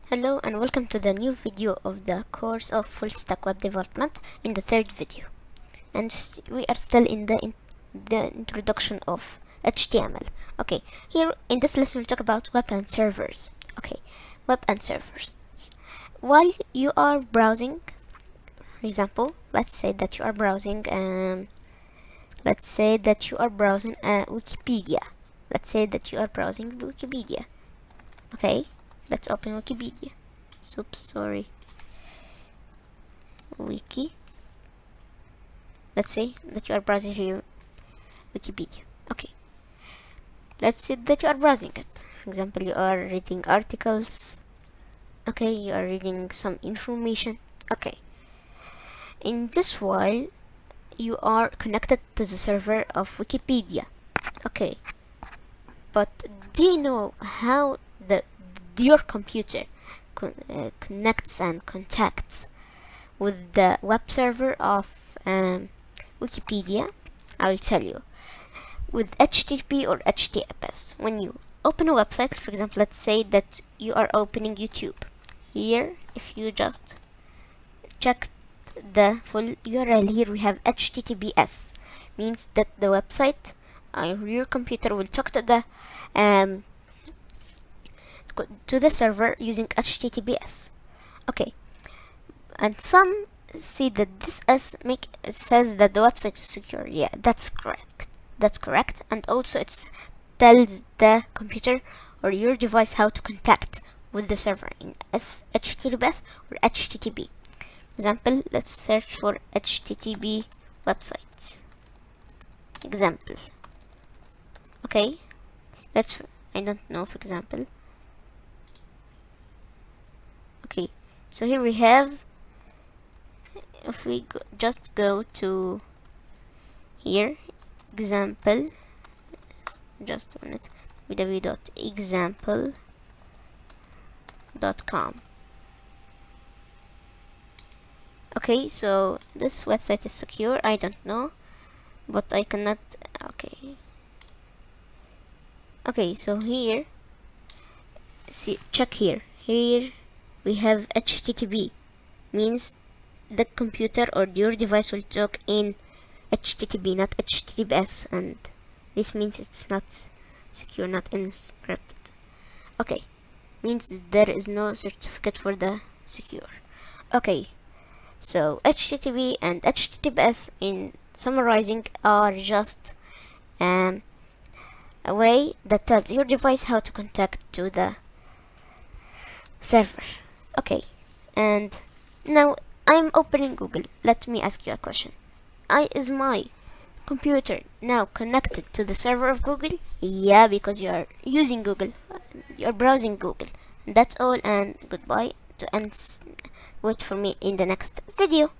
Hello and welcome to the new video of the course of full stack web development in the third video, and we are still in the introduction of HTML. Okay, here in this lesson we'll talk about web and servers. Okay, web and servers. While you are browsing, for example, let's say that you are browsing Wikipedia. Okay, let's open Wikipedia. Wiki. Let's say that you are browsing here Wikipedia. Okay, let's say that you are browsing it. For example, you are reading articles. Okay, you are reading some information. Okay, in this while you are connected to the server of Wikipedia. Okay, but do you know how your computer connects and contacts with the web server of Wikipedia? I will tell you. With HTTP or HTTPS, when you open a website, for example, let's say that you are opening YouTube. Here, if you just check the full URL, here we have HTTPS, means that the website your computer will talk to the server using HTTPS. Okay, and some see that this says that the website is secure. Yeah, that's correct. And also it tells the computer or your device how to contact with the server in HTTPS or HTTP. For example, let's search for HTTP websites. Example. Okay, I don't know, for example. Okay, so here we have, if we just go to here, example, just a minute, www.example.com. okay, so this website is secure. I don't know, but I cannot. Okay, so here, check here we have HTTP, means the computer or your device will talk in HTTP, not HTTPS, and this means it's not secure, not encrypted. Okay, means there is no certificate for the secure. Okay, so HTTP and HTTPS, in summarizing, are just a way that tells your device how to contact to the server. Okay, and now I'm opening Google. Let me ask you a question. Is my computer now connected to the server of Google? Yeah, because you are using Google. You are browsing Google. That's all, and goodbye. Wait for me in the next video.